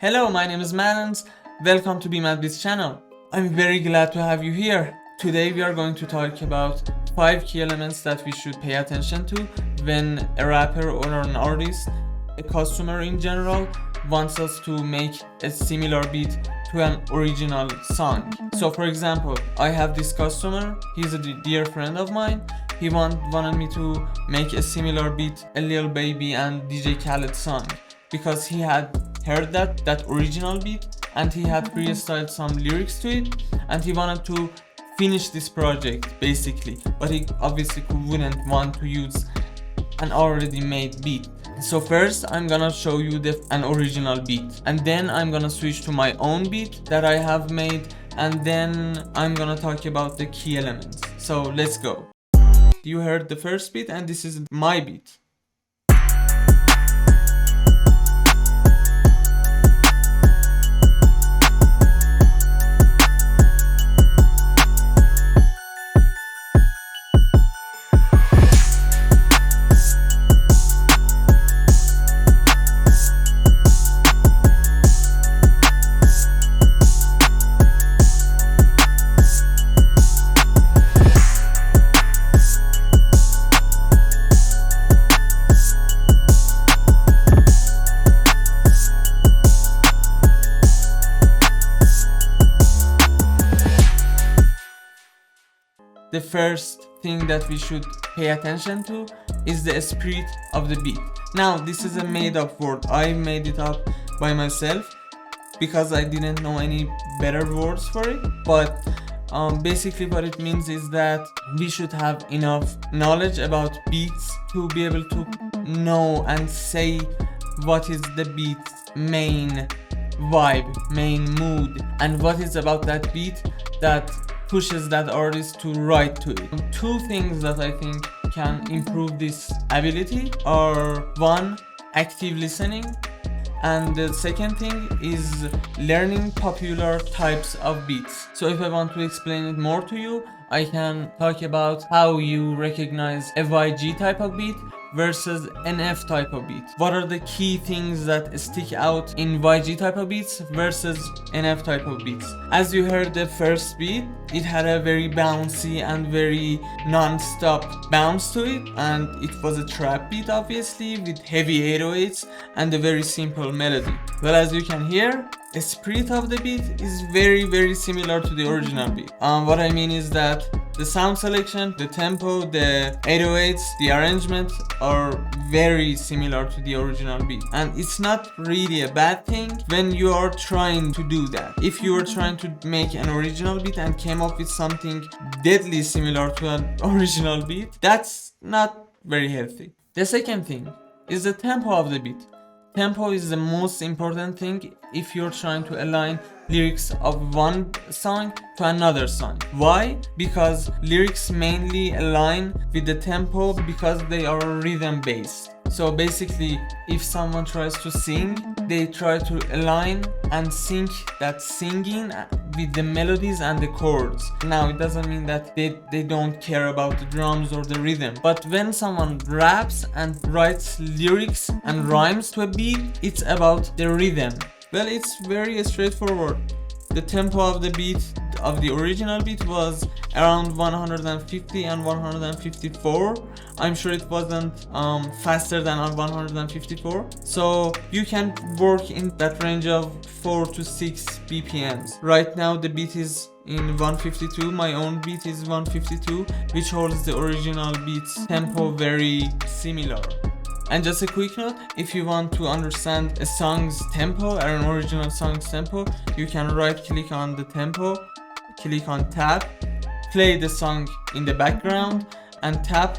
Hello, my name is Madans. Welcome to BeMaddBeats channel. I'm very glad to have you here. Today we are going to talk about 5 key elements that we should pay attention to when a rapper or an artist, a customer in general, wants us to make a similar beat to an original song. So for example, I have this customer, he's a dear friend of mine. He wanted me to make a similar beat, a Lil Baby and DJ Khaled song, because he had heard that original beat and he had freestyled some lyrics to it and he wanted to finish this project basically, but he obviously wouldn't want to use an already made beat. So first I'm gonna show you an original beat, and then I'm gonna switch to my own beat that I have made, and then I'm gonna talk about the key elements. So let's go. You heard the first beat and this is my beat. The first thing that we should pay attention to is the spirit of the beat. Now this is a made up word. I made it up by myself because I didn't know any better words for it, but basically what it means is that we should have enough knowledge about beats to be able to know and say what is the beat's main vibe, main mood, and what is about that beat that pushes that artist to write to it. Two things that I think can improve this ability are: one, active listening, and the second thing is learning popular types of beats. So if I want to explain it more to you, I can talk about how you recognize a YG type of beat versus an F type of beat. What are the key things that stick out in YG type of beats versus NF type of beats? As you heard the first beat, it had a very bouncy and very non-stop bounce to it, and it was a trap beat obviously with heavy 808s and a very simple melody. Well, as you can hear, the spirit of the beat is very similar to the original beat. What I mean is that the sound selection, the tempo, the 808s, the arrangement are very similar to the original beat. And it's not really a bad thing when you are trying to do that. If you are trying to make an original beat and came up with something deadly similar to an original beat, that's not very healthy. The second thing is the tempo of the beat. Tempo is the most important thing if you're trying to align lyrics of one song to another song. Why? Because lyrics mainly align with the tempo because they are rhythm based. So basically, if someone tries to sing, they try to align and sync that singing with the melodies and the chords. Now it doesn't mean that they don't care about the drums or the rhythm, but when someone raps and writes lyrics and rhymes to a beat, it's about the rhythm. Well, it's very straightforward. The tempo of the beat, of the original beat, was around 150 and 154. I'm sure it wasn't faster than 154. So you can work in that range of 4 to 6 BPMs. Right now the beat is in 152. My own beat is 152, which holds the original beat's tempo very similar. And just a quick note, if you want to understand a song's tempo or an original song's tempo, you can right click on the tempo, click on tap, play the song in the background and tap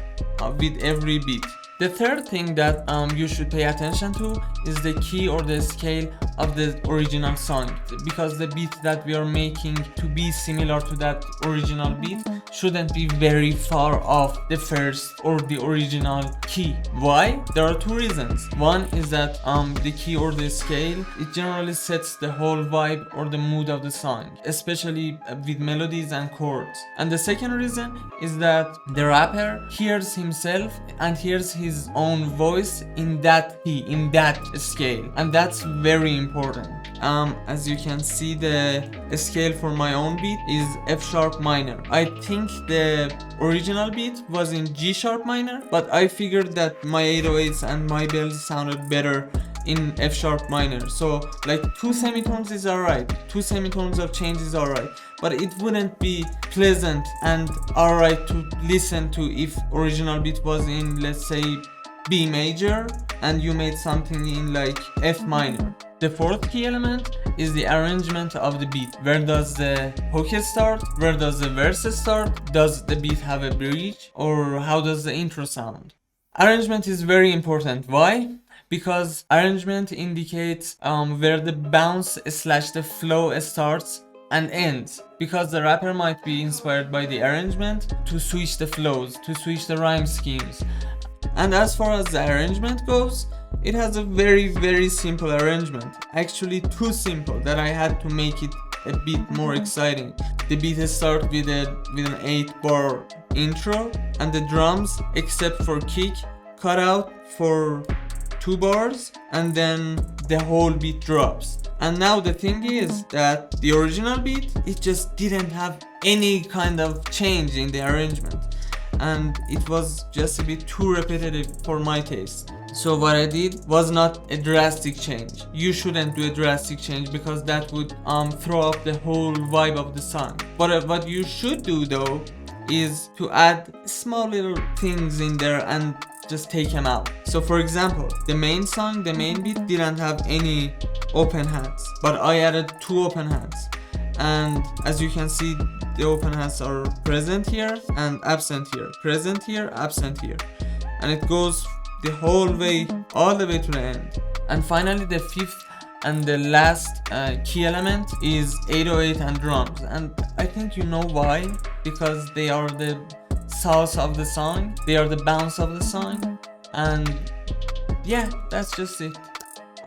with every beat. The third thing that you should pay attention to is the key or the scale of the original song, because the beat that we are making to be similar to that original beat shouldn't be very far off the first or the original key. Why? There are two reasons. One is that the key or the scale, it generally sets the whole vibe or the mood of the song, especially with melodies and chords. And the second reason is that the rapper hears himself and hears his own voice in that key, in that scale, and that's very important. as you can see, the scale for my own beat is F sharp minor. I think the original beat was in G sharp minor, but I figured that my 808s and my bells sounded better in F sharp minor. So like 2 semitones is alright, 2 semitones of change is alright, but it wouldn't be pleasant and alright to listen to if original beat was in, let's say, B major and you made something in like F minor. The fourth key element is the arrangement of the beat. Where does the hook start? Where does the verse start? Does the beat have a bridge? Or how does the intro sound? Arrangement is very important. Why? Because arrangement indicates where the bounce / the flow starts and ends, because the rapper might be inspired by the arrangement to switch the flows, to switch the rhyme schemes. And as far as the arrangement goes, it has a very simple arrangement, actually too simple that I had to make it a bit more exciting. The beat starts with an 8-bar intro, and the drums, except for kick, cut out for 2 bars, and then the whole beat drops. And now the thing is that the original beat, it just didn't have any kind of change in the arrangement, and it was just a bit too repetitive for my taste. So what I did was not a drastic change. You shouldn't do a drastic change because that would throw off the whole vibe of the song. But what you should do though is to add small little things in there and just take them out. So for example, the main song, the main beat didn't have any open hats, but I added 2 open hats, and as you can see, the open hats are present here and absent here, present here, absent here, and it goes the whole way, all the way to the end. And finally, the fifth and the last key element is 808 and drums, and I think you know why, because they are the sauce of the song, they are the bounce of the song, and yeah, that's just it.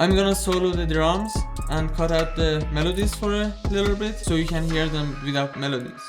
I'm gonna solo the drums and cut out the melodies for a little bit so you can hear them without melodies.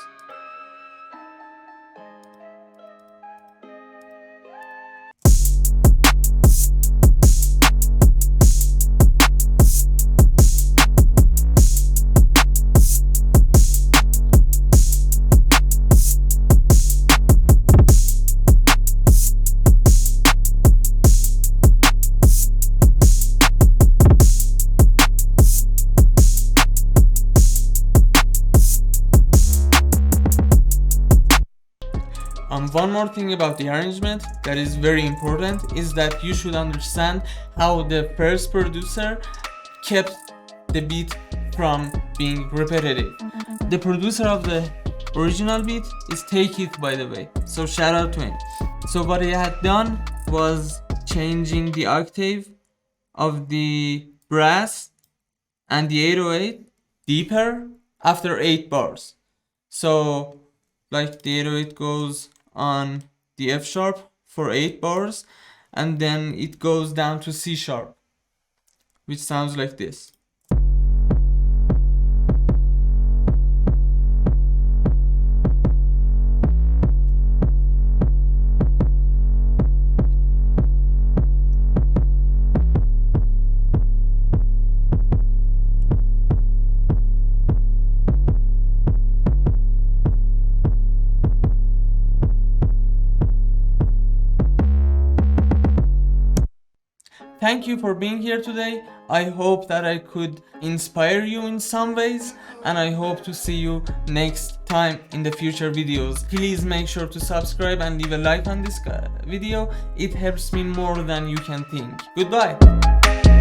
One more thing about the arrangement that is very important is that you should understand how the first producer kept the beat from being repetitive. The producer of the original beat is Take It, by the way, so shout out to him. So what he had done was changing the octave of the brass and the 808 deeper after 8 bars. So like the 808 goes on the F sharp for 8 bars, and then it goes down to C sharp, which sounds like this. Thank you for being here today. I hope that I could inspire you in some ways, and I hope to see you next time in the future videos. Please make sure to subscribe and leave a like on this video. It helps me more than you can think. Goodbye.